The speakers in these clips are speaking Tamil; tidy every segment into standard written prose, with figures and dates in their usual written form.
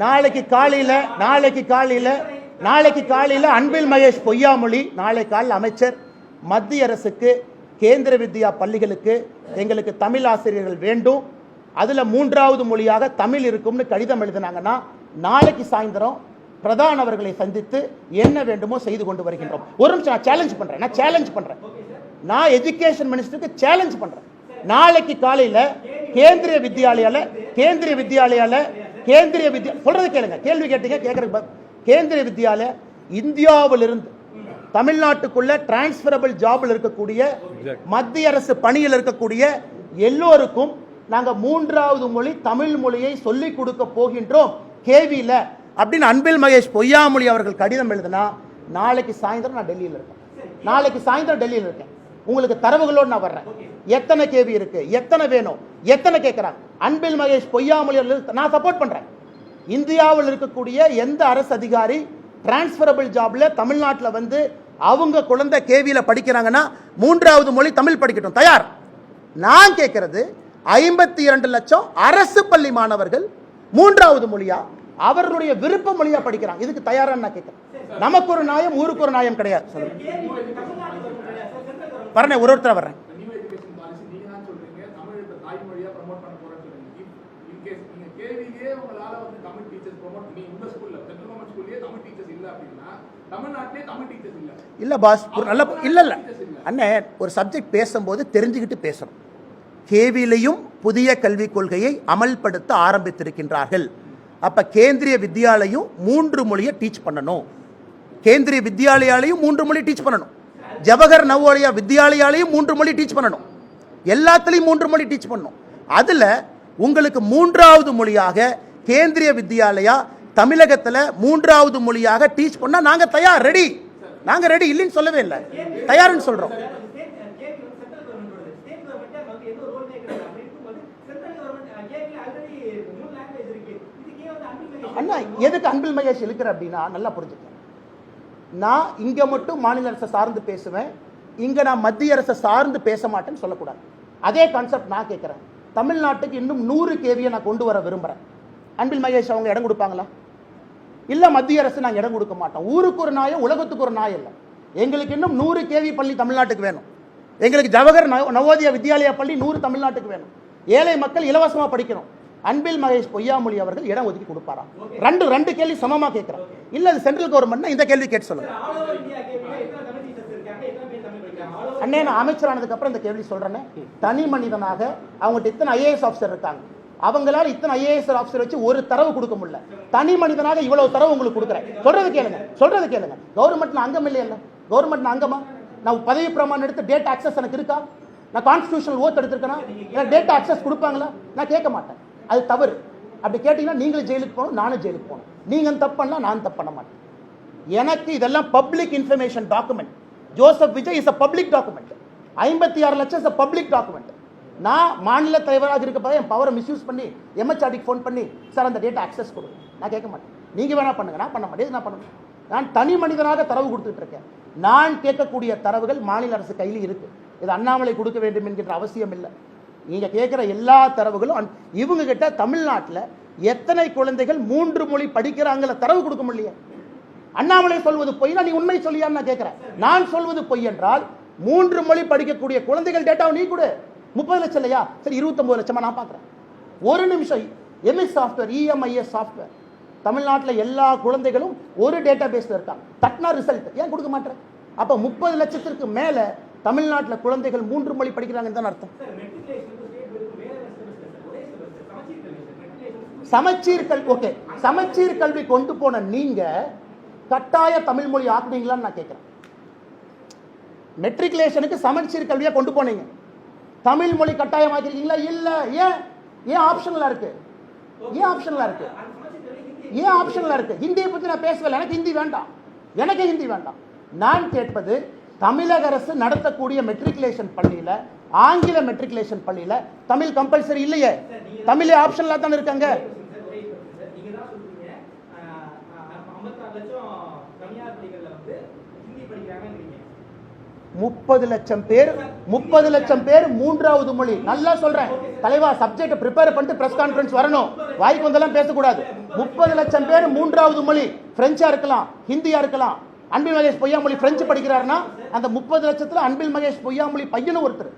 நாளைக்கு காலையில் அன்பில் மகேஷ் பொய்யாமொழி நாளை காலையில் அமைச்சர் மத்திய அரசுக்கு கேந்திர வித்யா பள்ளிகளுக்கு எங்களுக்கு தமிழ் ஆசிரியர்கள் வேண்டும், அதில் 3வது மொழியாக தமிழ் இருக்கும்னு கடிதம் எழுதினாங்கன்னா நாளைக்கு சாயந்தரம் பிரதான் அவர்களை சந்தித்து என்ன வேண்டுமோ செய்து கொண்டு வருகின்றோம். ஒரு நிமிஷம் நான் சேலஞ்ச் பண்றேன். நான் எஜுகேஷன் மினிஸ்டருக்கு சேலஞ்ச் பண்றேன். நாளைக்கு காலையில் கேந்திரிய வித்யாலயால சொல்றது கேளுங்க, கேள்வி கேட்டீங்க கேட்கறது. கேந்திரிய வித்யாலயா இந்தியாவிலிருந்து தமிழ்நாட்டுக்குள்ள டிரான்ஸ்பரபிள் ஜாப்ல இருக்கக்கூடிய மத்திய அரசு பணியில் இருக்கக்கூடிய எல்லோருக்கும் நாங்க 3வது மொழி தமிழ் மொழியை சொல்லிக் கொடுக்க போகின்றோம் கேவியில அப்படின்னு அன்பில் மகேஷ் பொய்யாமொழி அவர்கள் கடிதம் எழுதினா நாளைக்கு சாயந்தரம் நான் டெல்லியில் இருக்கேன். உங்களுக்கு தரவுகளோடு நான் வர்றேன். எத்தனை கேவி இருக்கு, எத்தனை வேணும், எத்தனை கேட்கிறாங்க. அன்பில் மகேஷ் பொய்யாமொழி நான் சப்போர்ட் பண்றேன். இந்தியாவில் இருக்கக்கூடிய எந்த அரசு அதிகாரி டிரான்ஸ்பரபிள் ஜாப்ல தமிழ்நாட்டில் வந்து அவங்க குழந்தை கேவியில படிக்கிறாங்கன்னா 3வது மொழி தமிழ் படிக்கட்டும், தயார். நான் கேட்கிறது 52 லட்சம் அரசு பள்ளி மாணவர்கள் 3வது மொழியா அவர்களுடைய விருப்ப மொழியா படிக்கிறாங்க. இதுக்கு தயாரா நான் கேட்கிறேன். நமக்கு ஒரு நியாயம், ஊருக்கு ஒரு நியாயம் கிடையாது. வரேன், ஒருத்தர் வர்றேன். இல்ல பாஸ், இல்ல அண்ணே, ஒரு சப்ஜெக்ட் பேசும்போது தெரிஞ்சுக்கிட்டு பேசணும். கேவிலையும் புதிய கல்விக் கொள்கையை அமல்படுத்த ஆரம்பித்திருக்கின்றார்கள். அப்ப கேந்திரிய வித்யாலயும் 3 மொழியை டீச் பண்ணணும். கேந்திரிய வித்யாலயாலையும் 3 மொழி டீச் பண்ணணும். ஜவஹர் நவோதயா வித்யாலயாலையும் 3 மொழி டீச் பண்ணணும். எல்லாத்துலயும் 3 மொழி டீச் பண்ணணும். அதுல உங்களுக்கு 3வது மொழியாக கேந்திரிய வித்யாலயா தமிழகத்துல 3வது மொழியாக டீச் பண்ணா நாங்க தயார், ரெடி. நாங்க ரெடி இல்லைன்னு சொல்லவே இல்லை, தயார்னு சொல்றோம். அண்ணா, எதுக்கு அன்பில் மகேஷ் இழுக்கிற அப்படின்னா நல்லா புரிஞ்சுக்க. நான் இங்க மட்டும் மாநில அரசை சார்ந்து பேசுவேன், இங்க நான் மத்திய அரசை சார்ந்து பேச மாட்டேன்னு சொல்லக்கூடாது. அதே கான்செப்ட் நான் கேட்கிறேன். தமிழ்நாட்டுக்கு இன்னும் 100 கேவியை நான் கொண்டு வர விரும்புறேன். அன்பில் மகேஷ் அவங்க இடம் கொடுப்பாங்களா? இல்ல, மத்திய அரசு நாங்கள் இடம் கொடுக்க மாட்டோம். ஊருக்கு ஒரு நாயம், உலகத்துக்கு ஒரு நாயம் இல்லை. எங்களுக்கு இன்னும் 100 கேவி பள்ளி தமிழ்நாட்டுக்கு வேணும். எங்களுக்கு ஜவஹர் நவோதயா வித்யாலயா பள்ளி 100 தமிழ்நாட்டுக்கு வேணும். ஏழை மக்கள் இலவசமா படிக்கணும். அன்பில் மகேஷ் பொய்யாமொழி அவர்கள் இடம் ஒதுக்கி கொடுப்பாரா? ரெண்டு கேள்வி சமமா கேட்கிறேன். இல்ல அது சென்ட்ரல் கவர்மெண்ட், இந்த கேள்வி கேட்டு சொல்லுங்க. அண்ணே, நான் அமைச்சரானதுக்கு அப்புறம் இந்த கேள்வி சொல்றேன். தனி மனிதனாக அவங்ககிட்ட இத்தனை ஐஏஎஸ் ஆஃபீஸர் இருக்காங்க, அவங்களால இத்தனை ஐஏஎஸ் ஆஃபீஸர் வச்சு ஒரு தரவு கொடுக்க முடியல. தனி மனிதனாக இவ்வளவு தரவு உங்களுக்கு கொடுக்குறேன். சொல்றது கேளுங்க. கவர்மெண்ட்ல அங்கம் இல்லையா? கவர்மெண்ட் அங்கமா? நான் பதவி பிரமாணம் எடுத்து டேட்டா ஆக்சஸ் எனக்கு இருக்கா? நான் கான்ஸ்டிடியூஷனல் ஓத் எடுத்திருக்கேனா? எனக்கு டேட்டா ஆக்சஸ் கொடுப்பாங்களா? நான் கேட்க மாட்டேன். அது தவறு. அப்படி கேட்டீங்கன்னா நீங்களும் ஜெயிலுக்கு போகணும், நானும் ஜெயிலுக்கு போகணும். நீங்க தப்பு பண்ணலாம், நான் தப்பு பண்ண மாட்டேன். எனக்கு இதெல்லாம் public information document. Joseph Vijay is a public document. 56 லட்சம் இஸ் a பப்ளிக் டாக்குமெண்ட். நான் மாநில தலைவராக இருக்கப்போ என் பவரை மிஸ்யூஸ் பண்ணி எம்ஹெச்ஆர்டிக்கு ஃபோன் பண்ணி சார் அந்த டேட்டா ஆக்சஸ் கொடுங்க, நான் கேட்க மாட்டேன். நீங்க வேணா பண்ணுங்க, நான் பண்ண மாட்டேன். நான் பண்ணணும். நான் தனி மனிதனாக தரவு கொடுத்துட்டு இருக்கேன். நான் கேட்கக்கூடிய தரவுகள் மாநில அரசு கையில் இருக்கு. இது அண்ணாமலை கொடுக்க வேண்டும் என்கின்ற அவசியம் இல்லை. நீங்க கேட்கிற எல்லா தரவுகளும் இவங்க கிட்ட தமிழ்நாட்டில் எத்தனை குழந்தைகள் 3 மொழி படிக்கிறாங்கள தரவு கொடுக்க முடியல. அண்ணாமலை சொல்வது பொய், நீ உண்மை சொல்லியான்னு நான் கேட்கிறேன். நான் சொல்வது பொய் என்றால் 3 மொழி படிக்கக்கூடிய குழந்தைகள் டேட்டாவை நீ கொடு. 30 லட்சம் இல்லையா? சரி, 29 லட்சமா நான் பார்க்குறேன். ஒரு நிமிஷம். எம்எஸ் சாஃப்ட்வேர், இஎம்ஐஎஸ் சாஃப்ட்வேர் தமிழ்நாட்டில் எல்லா குழந்தைகளும் ஒரு டேட்டா பேஸ்ல இருக்காங்க. தட்னா ரிசல்ட் ஏன் கொடுக்க மாட்டேன்? அப்போ 30 லட்சத்திற்கு மேல தமிழ்நாட்டில் குழந்தைகள் 3 மொழி படிக்கிறாங்கன்னு தான் அர்த்தம். சமச்சீர் கல்வி கொண்டு போன நீங்க கட்டாய தமிழ் மொழி ஆக்குனீங்களான்னு நான் கேட்கிறேன். மெட்ரிகுலேஷனுக்கு சமச்சீர் கல்வியா கொண்டு போனீங்க, தமிழ் மொழி கட்டாயமாக்கிறீங்களா? இல்ல. ஏன் ஆப்ஷனலா இருக்கு? ஹிந்தியை பத்தி நான் பேசவில்லை. எனக்கு ஹிந்தி வேண்டாம். நான் கேட்பது தமிழக அரசு நடத்தக்கூடிய மெட்ரிகுலேஷன் பள்ளியில, ஆங்கில மெட்ரிகுலேஷன் பள்ளியில தமிழ் கம்பல்சரி இல்லையே, தமிழ் ஆப்ஷனலா தான் இருக்காங்க. 30 லட்சம் பேர் மூன்றாவது மொழி. நல்லா சொல்றேன் தலைவா, சப்ஜெக்ட் ப்ரிப்பேர் பண்ணிட்டு பிரஸ் கான்ஃபரன்ஸ் வரணும், வாய்க்கு வந்தெல்லாம் பேசக்கூடாது. 30 லட்சம் பேர் மூன்றாவது மொழி பிரெஞ்சா இருக்கலாம், ஹிந்தியா இருக்கலாம். அன்பில் மகேஷ் பொய்யாமொழி பிரெஞ்சு படிக்கிறாருன்னா அந்த 30 லட்சத்துல அன்பில் மகேஷ் பொய்யாமொழி பையனும் ஒருத்தர்.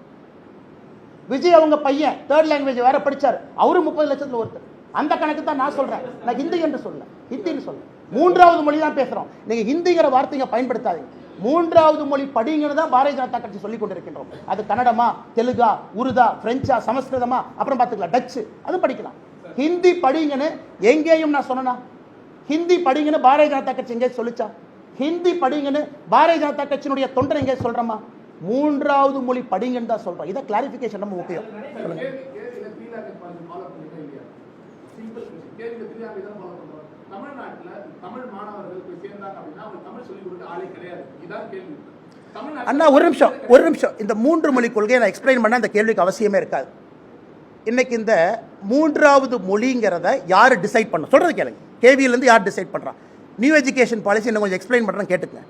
விஜய் அவங்க பையன் தேர்ட் லாங்குவேஜ் வேற படிச்சார், அவரு 30 லட்சத்துல ஒருத்தர். அந்த கணக்கு தான் நான் சொல்றேன். நான் ஹிந்தி என்று சொல்ல, ஹிந்தின்னு சொல்ல, மூன்றாவது மொழி தான் பேசுறோம். நீங்க ஹிந்திங்கிற வார்த்தைங்க பயன்படுத்தாதீங்க. மூன்றாவது மொழி படிங்கன்னு தான் பாரதிய ஜனதா கட்சி சொல்லிக் கொண்டிருக்கின்றோம். அது கன்னடமா, தெலுங்கா, உருதா, பிரெஞ்சா, சமஸ்கிருதமா, அப்புறம் பார்த்துக்கலாம் டச்சு, அது படிக்கலாம். ஹிந்தி படிங்கன்னு எங்கேயும் நான் சொன்னா? ஹிந்தி படிங்கன்னு பாரதிய ஜனதா கட்சி எங்கே சொல்லிச்சா? ஹிந்தி படிங்கன்னு பாரதிய ஜனதா கட்சியினுடைய தொண்டர் எங்கே சொல்றோமா? மூன்றாவது மொழி படிங்கன்னு தான் சொல்றோம். இதை கிளாரிபிகேஷன் நம்ம முக்கியம். அண்ணா ஒரு நிமிஷம் இந்த 3 மொழி கொள்கையை நான் எக்ஸ்பிளைன் பண்ண அந்த கேள்விக்கு அவசியமே இருக்காது. இன்னைக்கு இந்த மூன்றாவது மொழிங்கிறத யார் டிசைட் பண்ண சொல்றது கேளுங்க. கேவியிலேருந்து யார் டிசைட் பண்ணுறான்? நியூ எஜுகேஷன் பாலிசி இன்னும் கொஞ்சம் எக்ஸ்பிளைன் பண்ணுறேன் கேட்டுக்கங்க.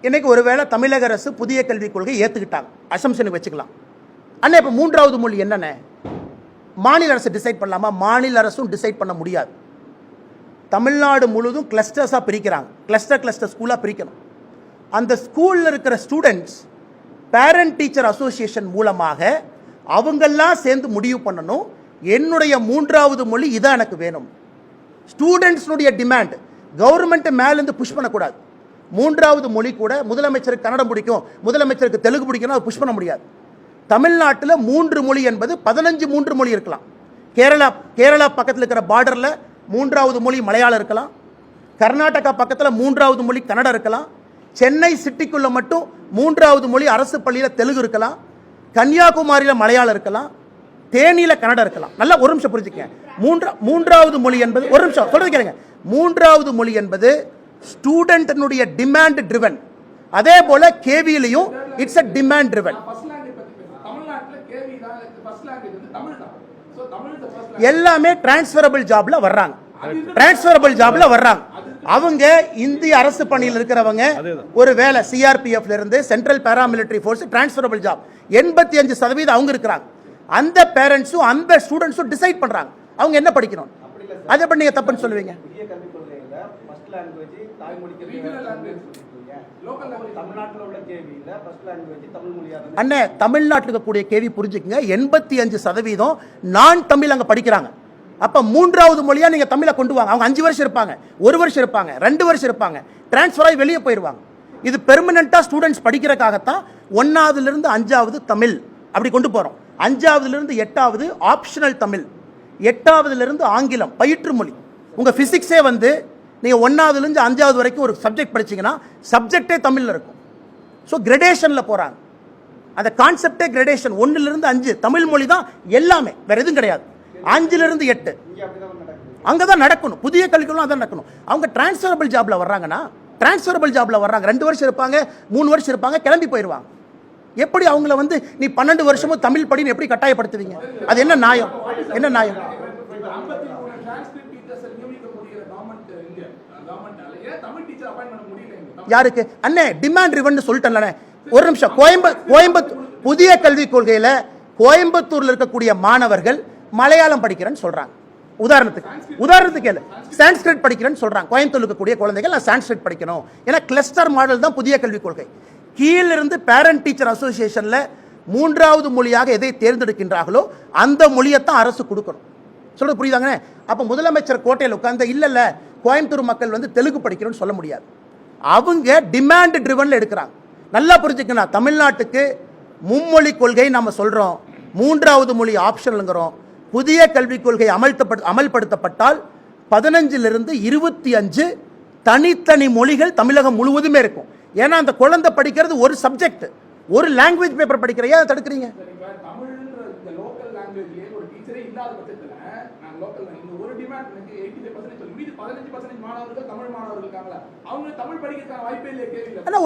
இன்னைக்கு ஒருவேளை தமிழக அரசு புதிய கல்விக் கொள்கை ஏற்றுக்கிட்டாங்க, அசம்ஷனுக்கு வச்சுக்கலாம். அண்ணா இப்போ மூன்றாவது மொழி என்னென்ன மாநில அரசு டிசைட் பண்ணலாமா? மாநில அரசும் டிசைட் பண்ண முடியாது. தமிழ்நாடு முழுதும் கிளஸ்டர்ஸாக பிரிக்கிறாங்க, கிளஸ்டர் ஸ்கூலாக பிரிக்கணும். அந்த ஸ்கூலில் இருக்கிற ஸ்டூடெண்ட்ஸ் பேரண்ட் டீச்சர் அசோசியேஷன் மூலமாக அவங்கெல்லாம் சேர்ந்து முடிவு பண்ணணும், என்னுடைய மூன்றாவது மொழி இதான் எனக்கு வேணும். ஸ்டூடெண்ட்ஸுடைய டிமாண்ட் கவர்மெண்ட் மேலேருந்து புஷ் பண்ணக்கூடாது. மூன்றாவது மொழி கூட முதலமைச்சருக்கு கன்னடம் பிடிக்கும், முதலமைச்சருக்கு தெலுங்கு பிடிக்கணும், அது புஷ் பண்ண முடியாது. தமிழ்நாட்டில் 3 மொழி என்பது 15 3 மொழி இருக்கலாம். கேரளா பக்கத்தில் இருக்கிற பார்டரில் மூன்றாவது மொழி மலையாளம் இருக்கலாம். கர்நாடகா பக்கத்தில் மூன்றாவது மொழி கன்னடம் இருக்கலாம். சென்னை சிட்டிக்குள்ள மட்டும் மூன்றாவது மொழி அரசு பள்ளியில் தெலுங்கு இருக்கலாம். கன்னியாகுமரியில் மலையாளம் இருக்கலாம். தேனியில் கன்னடம் இருக்கலாம். நல்லா ஒரு நிமிஷம் புரிஞ்சுக்கங்க. மூன்றாவது மொழி என்பது ஒரு நிமிஷம் சொல்றது கேளுங்க. மூன்றாவது மொழி என்பது ஸ்டூடெண்ட்னுடைய டிமாண்ட் ட்ரிவன். அதே போல கேவியிலையும் இட்ஸ் a டிமாண்ட் ட்ரிவன். எல்லாமே டிரான்ஸ்ஃபரபிள் ஜாப்ல வர்றாங்க. அவங்க இந்திய அரசு பணியில் இருக்கிறவங்க ஒரு வேலை சிஆர்பிஎஃப்ல இருந்து central paramilitary force transferable job 85% அவங்க இருக்கிறாங்க. அந்த பேரண்ட்ஸும் அந்த ஸ்டூடெண்ட்ஸும் டிசைட் பண்றாங்க அவங்க என்ன படிக்கணும். அதை எப்படி நீங்க தப்புன்னு சொல்லுவீங்க? அண்ணே தமிழ்நாட்டில் இருக்கக்கூடிய கேவி புரிஞ்சுக்குங்க, 85% நான் தமிழ் அங்க படிக்கிறாங்க. அப்ப மூன்றாவது மொழியா நீங்க தமிழை கொண்டு வாங்க. அவங்க 5 வருஷம் இருப்பாங்க, 1 வருஷம் இருப்பாங்க, 2 வருஷம் இருப்பாங்க, டிரான்ஸ்ஃபர் ஆகி வெளியே போயிடுவாங்க. இது பெர்மனண்டா ஸ்டூடெண்ட்ஸ் படிக்கிறதுக்காகத்தான் 1வது இருந்து 5வது தமிழ் அப்படி கொண்டு போறோம். 5வது இருந்து 8வது ஆப்ஷனல் தமிழ், 8வது இருந்து ஆங்கிலம் பயிற்று மொழி. உங்க பிசிக்ஸே வந்து நீங்க 1வது இருந்து 5வது வரைக்கும் ஒரு சப்ஜெக்ட் படிச்சீங்கன்னா சப்ஜெக்டே தமிழ்ல இருக்கும். ஸோ கிரடேஷன்ல போறாங்க. அந்த கான்செப்டே கிரடேஷன். 1ல இருந்து 5 தமிழ் மொழி தான் எல்லாமே, வேற எதுவும் கிடையாது. 5ல இருந்து 8 அங்கதான் நடக்கணும். புதிய கல்விகளும் அதான் நடக்கணும். அவங்க டிரான்ஸ்ஃபரபிள் ஜாப்ல வர்றாங்கன்னா டிரான்ஸ்ஃபரபிள் ஜாப்ல வர்றாங்க. 2 வருஷம் இருப்பாங்க, 3 வருஷம் இருப்பாங்க, கிளம்பி போயிடுவாங்க. எப்படி அவங்கள வந்து நீ 12 வருஷமும் தமிழ் படின்னு எப்படி கட்டாயப்படுத்துவீங்க? அது என்ன நியாயம்? என்ன நியாயம்? யாருக்கு அண்ணே டிமாண்ட் ரிவன் சொல்லிட்டேன்ல. ஒரு நிமிஷம். கோயம்புத்தூர் புதிய கல்விக் கொள்கையில கோயம்புத்தூர்ல இருக்கக்கூடிய மாணவர்கள் மலையாளம் படிக்கிறேன்னு சொல்றாங்க. உதாரணத்துக்கு சான்ஸ்கிரிட் படிக்கிறேன்னு சொல்றாங்க. கோயம்புத்தூர் இருக்கக்கூடிய குழந்தைகள் நான் சான்ஸ்கிரிட் படிக்கணும். ஏன்னா கிளஸ்டர் மாடல் தான் புதிய கல்விக் கொள்கை. கீழிருந்து பேரண்ட் டீச்சர் அசோசியேஷன்ல 3வது மொழியாக எதை தேர்ந்தெடுக்கின்றார்களோ அந்த மொழியைத்தான் அரசு கொடுக்கணும். சொல்றது புரியுதாங்க? அப்ப முதலமைச்சர் கோட்டையில் உட்கார்ந்து இல்ல கோயம்புத்தூர் மக்கள் வந்து தெலுங்கு படிக்கணும்னு சொல்ல முடியாது. அவங்க டிமாண்ட் ட்ரிவன்ல எடுக்கிறாங்க. நல்லா புரிஞ்சுக்கணும். தமிழ்நாட்டுக்கு மும்மொழி கொள்கை நம்ம சொல்றோம், 3வது மொழி ஆப்ஷனல்ங்கிறோம். புதிய கல்விக் கொள்கை அமல்படுத்தப்பட்டால் 15லிருந்து 25 தனித்தனி மொழிகள் தமிழகம் முழுவதுமே இருக்கும். ஏன்னா அந்த குழந்தை படிக்கிறது ஒரு சப்ஜெக்ட், ஒரு லாங்குவேஜ் பேப்பர் படிக்கிறையா தடுக்கிறீங்க?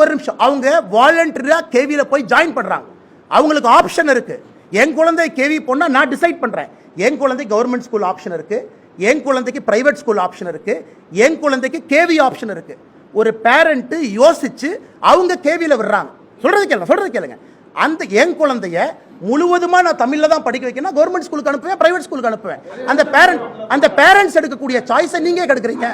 ஒரு நிமிஷம். அவங்க வாலண்டரியா கேவில போய் ஜாயின் பண்றாங்க. அவங்களுக்கு ஆப்ஷன் இருக்கு. என் குழந்தை கேவி போனா நான் டிசைட் பண்றேன். என் குழந்தை கவர்மெண்ட் ஸ்கூல் ஆப்ஷன் இருக்கு, என் குழந்தைக்கு பிரைவேட் ஸ்கூல் ஆப்ஷன் இருக்கு, என் குழந்தைக்கு கேவி ஆப்ஷன் இருக்கு. ஒரு பேரண்ட் யோசிச்சு அவங்க கேவில விடுறாங்க. சொல்றது கேளுங்க. அந்த என் குழந்தைய முழுவதுமா நான் தமிழ்ல தான் படிக்க வைக்கணும், கவர்மெண்ட் ஸ்கூலுக்கு அனுப்புவேன், பிரைவேட் ஸ்கூலுக்கு அனுப்புவேன். அந்த பேரண்ட்ஸ் எடுக்கக்கூடிய சாய்ஸை நீங்க எடுக்கிறீங்க.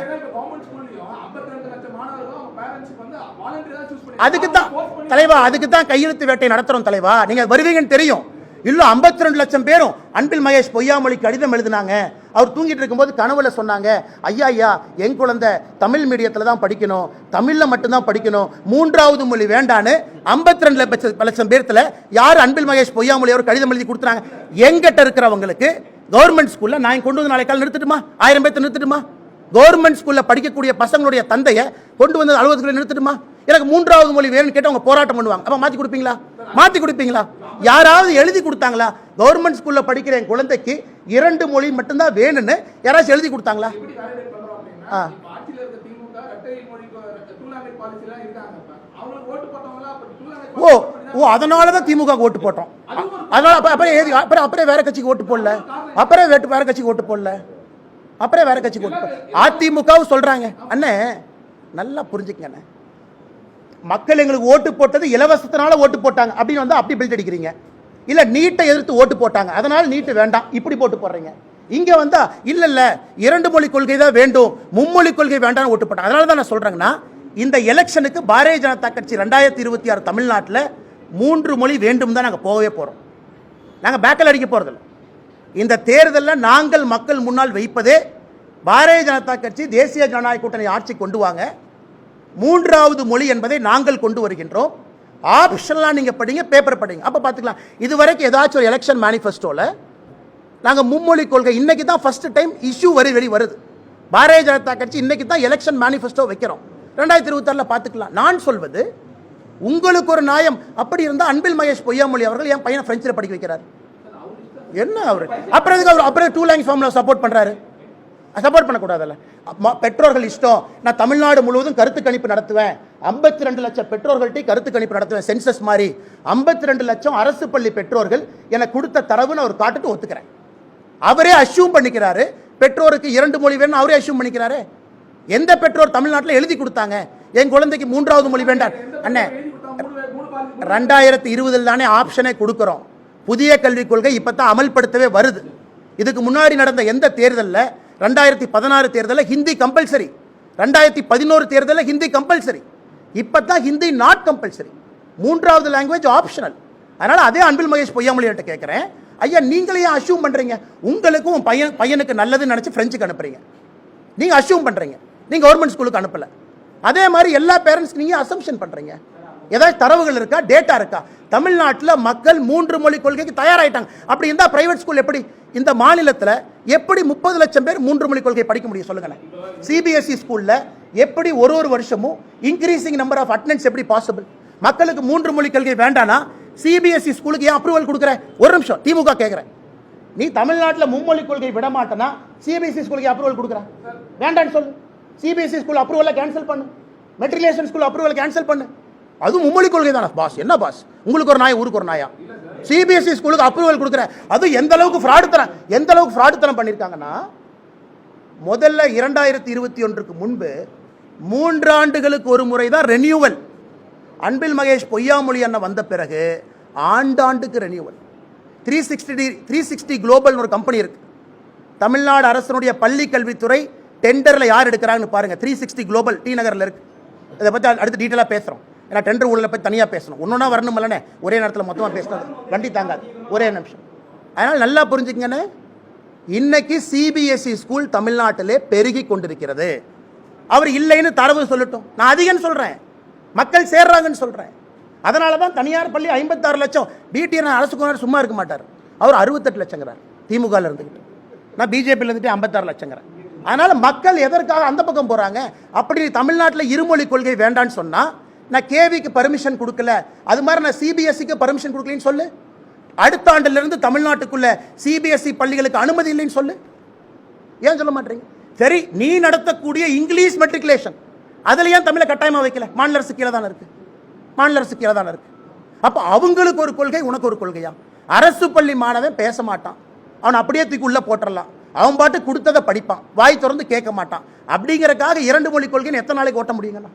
அதுக்கு தான் தலைவா, அதுக்கு தான் கையெழுத்து வேட்டை நடத்துறோம் தலைவா. நீங்க வருவீங்கன்னு தெரியும். இல்ல 52 லட்சம் பேரும் அன்பில் மகேஷ் பொய்யாமொழி கடிதம் எழுதினாங்க. அவர் தூங்கிட்டு இருக்கும்போது கனவுல சொன்னாங்க, ஐயா என் குழந்தை தமிழ் மீடியத்தில் தான் படிக்கணும், தமிழில் மட்டும்தான் படிக்கணும், 3வது மொழி வேண்டான்னு 52 லட்சம் பேர்த்துல யார் அன்பில் மகேஷ் பொய்யாமொழி அவர் கடிதம் எழுதி கொடுத்துறாங்க? எங்கிட்ட இருக்கிறவங்களுக்கு கவர்மெண்ட் ஸ்கூல்ல நான் கொண்டு வந்து நாளைக்கு நிறுத்திட்டுமா? 1000 பேர்த்த நிறுத்திட்டுமா? கவர்மெண்ட் ஸ்கூல்ல படிக்கக்கூடிய பசங்களுடைய தந்தையை கொண்டு வந்து அலுவலகத்தில் நிறுத்திட்டுமா? எனக்கு 3வது மொழி வேணும்னு கேட்டு அவங்க போராட்டம் பண்ணுவாங்க. அப்ப மாத்தி கொடுப்பீங்களா? மாத்தி கொடுப்பீங்களா? யாராவது எழுதி கொடுத்தாங்களா? கவர்மெண்ட் ஸ்கூல்ல படிக்கிற என் குழந்தைக்கு 2 மொழி மட்டும்தான் வேணும்னு யாராச்சும் எழுதி கொடுத்தாங்களா? அதனாலதான் திமுக ஓட்டு போட்டோம். அதனால அப்புறம் வேற கட்சிக்கு ஓட்டு போடல, அப்புறம் வேற கட்சிக்கு ஓட்டு போடல, அப்புறம் வேற கட்சிக்கு ஓட்டு போடல. அதிமுகவும் சொல்றாங்க. அண்ணே நல்லா புரிஞ்சுக்கங்க அண்ணே, மக்கள் எங்களுக்கு ஓட்டு போட்டது இலவசத்தினால ஓட்டு போட்டாங்க அப்படின்னு வந்து அப்படி பில்ட் அடிக்கிறீங்க. இல்ல நீட்டை எதிர்த்து ஓட்டு போட்டாங்க அதனால நீட்டு வேண்டாம் இப்படி போட்டு போடுறீங்க. இங்க வந்தா இல்ல 2 மொழி கொள்கை தான் வேண்டும், மும்மொழி கொள்கை வேண்டாம் ஓட்டு போட்டாங்க. அதனால தான் நான் சொல்றேங்கன்னா, இந்த எலெக்ஷனுக்கு பாரதிய ஜனதா கட்சி 2026 தமிழ்நாட்டில் 3 மொழி வேண்டும் தான் நாங்கள் போகவே போறோம். நாங்கள் பேக்கல் அடிக்க போறதில்லை. இந்த தேர்தலில் நாங்கள் மக்கள் முன்னால் வைப்பதே பாரதிய ஜனதா கட்சி தேசிய ஜனநாயக கூட்டணி ஆட்சி கொண்டு வாங்க, 3வது மொழி என்பதை நாங்கள் கொண்டு வருகின்றோம். ஆப்ஷன்லாம் நீங்க படிங்க, பேப்பர் படிங்க, அப்ப பாத்துக்கலாம். இதுவரைக்கும் ஏதாச்சும் ஒரு எலெக்ஷன் மேனிஃபெஸ்டோல நாங்க மும்மொழி கொள்கை இன்னைக்கு தான் ஃபர்ஸ்ட் டைம் இஷ்யூ வெளி வருது. பாரதிய ஜனதா கட்சி இன்னைக்கு தான் எலெக்ஷன் மேனிஃபெஸ்டோ வைக்கிறோம். 2026 பார்த்துக்கலாம். நான் சொல்வது உங்களுக்கு ஒரு நியாயம் அப்படி இருந்தால் அன்பில் மகேஷ் பொய்யாமொழி அவர்கள் என் பையனை பிரெஞ்சில் படிக்க வைக்கிறார். என்ன அவரு அப்புறம் 2 லாங்குவேஜ் ஃபார்முலா சப்போர்ட் பண்றாரு? சப்போர்ட் பண்ணக்கூடாதுல்ல. பெற்றோர்கள் இஷ்டம். நான் தமிழ்நாடு முழுவதும் கருத்து கணிப்பு நடத்துவேன், 52 லட்சம் பெற்றோர்கள்ட்ட கருத்து கணிப்பு நடத்துவேன், சென்சஸ் மாதிரி 52 லட்சம் அரசு பள்ளி பெற்றோர்கள் எனக்கு கொடுத்த தரவுன்னு அவர் காட்டுட்டு ஒத்துக்கிறேன். அவரே அஷ்யூம் பண்ணிக்கிறாரு பெற்றோருக்கு 2 மொழி வேணும், அவரே அஷ்யூம் பண்ணிக்கிறாரு. எந்த பெற்றோர் தமிழ்நாட்டில் எழுதி கொடுத்தாங்க என் குழந்தைக்கு 3வது மொழி வேண்டாம்? அண்ணே 2020 தானே ஆப்ஷனை கொடுக்கிறோம். புதிய கல்விக் கொள்கை இப்பதான் அமல்படுத்தவே வருது. இதுக்கு முன்னாடி நடந்த எந்த தேர்தலில் 2016 தேர்தலில் ஹிந்தி கம்பல்சரி, 2011 தேர்தலில் ஹிந்தி கம்பல்சரி, இப்பதான் ஹிந்தி நாட் கம்பல்சரி, 3வது லாங்குவேஜ் ஆப்ஷனல். அதனால அதே அன்பில் மகேஷ் பொய்யாமொழிகிட்ட கேட்கிறேன், ஐயா நீங்களே அஷ்யூம் பண்றீங்க? உங்களுக்கும் பையனுக்கு நல்லதுன்னு நினைச்சு பிரெஞ்சுக்கு அனுப்புறீங்க, நீங்க அஷ்யூம் பண்றீங்க, நீங்க கவர்மெண்ட் ஸ்கூலுக்கு அனுப்பல. அதே மாதிரி எல்லா பேரண்ட்ஸ் நீங்க அசம்ஷன் பண்றீங்க. ஏதாவது தரவுகள் இருக்கா, டேட்டா இருக்கா? தமிழ்நாட்டில் மக்கள் 3 மொழி கொள்கைக்கு தயாராயிட்டாங்க. அப்படி இருந்தால் பிரைவேட் ஸ்கூல் எப்படி? இந்த மாநிலத்தில் எப்படி 30 லட்சம் பேர் 3 மொழி கொள்கை படிக்க முடியும் சொல்லுங்களேன்? சிபிஎஸ்இ ஸ்கூல்ல எப்படி ஒரு வருஷமும் இன்க்ரீசிங் நம்பர் ஆஃப் அட்டெண்டன்ஸ் எப்படி பாசிபிள்? மக்களுக்கு 3 மொழி கொள்கை வேண்டானா சிபிஎஸ்இ ஸ்கூலுக்கு ஏன் அப்ரூவல் கொடுக்குற? ஒரு நிமிஷம், திமுக கேட்குறேன், நீ தமிழ்நாட்டில் மும்மொழி கொள்கை விட மாட்டேனா சிபிஎஸ்இ ஸ்கூலுக்கு அப்ரூவல் கொடுக்குற? வேண்டான்னு சொல்லு. சிபிஎஸ்இ ஸ்கூல் அப்ரூவலை கேன்சல் பண்ணு, மெட்ரிகுலேஷன் ஸ்கூல் அப்ரூவல் கேன்சல் பண்ணு. அது மும்மொழி கொள்கை தானே பாஸ். என்ன பாஸ், உங்களுக்கு ஒரு நாய் ஊருக்கு ஒரு நாயா? சிபிஎஸ்இ ஸ்கூலுக்கு அப்ரூவல் கொடுக்குற, அது எந்த அளவுக்கு ஃப்ராடுத்தனம் பண்ணியிருக்காங்கன்னா, முதல்ல 2021க்கு முன்பு 3 ஆண்டுகளுக்கு ஒரு முறை தான் ரெனியூவல். அன்பில் மகேஷ் பொய்யாமொழி அண்ணன் வந்த பிறகு ஆண்டாண்டுக்கு ரெனியூவல். 360 குளோபல் ஒரு கம்பெனி இருக்கு, தமிழ்நாடு அரசனுடைய பள்ளி கல்வித்துறை டெண்டரில் யார் எடுக்கிறாங்கன்னு பாருங்க. 360 குளோபல் டி நகரில் இருக்கு. இதை பற்றி அடுத்து டீட்டெயிலாக பேசுகிறோம். ஏன்னா டெண்டர் ஊழலை பற்றி தனியாக பேசணும், ஒன்றா வரணும் இல்லைண்ணே, ஒரே நேரத்தில் மொத்தமாக பேசினது வண்டி தாங்காது. ஒரே நிமிஷம். அதனால் நல்லா புரிஞ்சுக்கங்கண்ணே, இன்னைக்கு சிபிஎஸ்இ ஸ்கூல் தமிழ்நாட்டிலே பெருகி கொண்டிருக்கிறது. அவர் இல்லைன்னு தரவு சொல்லட்டும், நான் அதிகம்னு சொல்கிறேன், மக்கள் சேர்றாங்கன்னு சொல்கிறேன். அதனால தான் தனியார் பள்ளி 56 லட்சம். பிடிஆர் அரசுக்கு சும்மா இருக்க மாட்டார், அவர் 68 லட்சங்கிறார் திமுகவில் இருந்துக்கிட்டு, நான் பிஜேபியில் இருந்துட்டு 56 லட்சங்கிறேன். அதனால மக்கள் எதற்காக அந்த பக்கம் போறாங்க? அப்படி தமிழ்நாட்டில் இருமொழி கொள்கை வேண்டான்னு சொன்னா, நான் கேவிக்கு பர்மிஷன் கொடுக்கல, அது மாதிரி நான் சிபிஎஸ்சிக்கு பர்மிஷன் கொடுக்கலன்னு சொல்லு. அடுத்த ஆண்டிலிருந்து தமிழ்நாட்டுக்குள்ள சிபிஎஸ்இ பள்ளிகளுக்கு அனுமதி இல்லைன்னு சொல்லு. ஏன் சொல்ல மாட்டீங்க? சரி, நீ நடத்தக்கூடிய இங்கிலீஷ் மெட்ரிகுலேஷன் அதுல ஏன் தமிழை கட்டாயமா வைக்கல? மாநில அரசு கீழே தானே இருக்கு, மாநில அரசு கீழே தானே இருக்கு. அப்ப அவங்களுக்கு ஒரு கொள்கை, உனக்கு ஒரு கொள்கையா? அரசு பள்ளி மாணவன் பேச மாட்டான், அவன் அப்படியே தூக்கி உள்ள போட்டுடலாம், அவன் பாட்டு கொடுத்ததை படிப்பான், வாய் திறந்து கேட்க மாட்டான். அப்படிங்கறக்காக 2 மொழி கொள்கைன்னு எத்தனை நாளைக்கு ஓட்ட முடியுங்கண்ணா?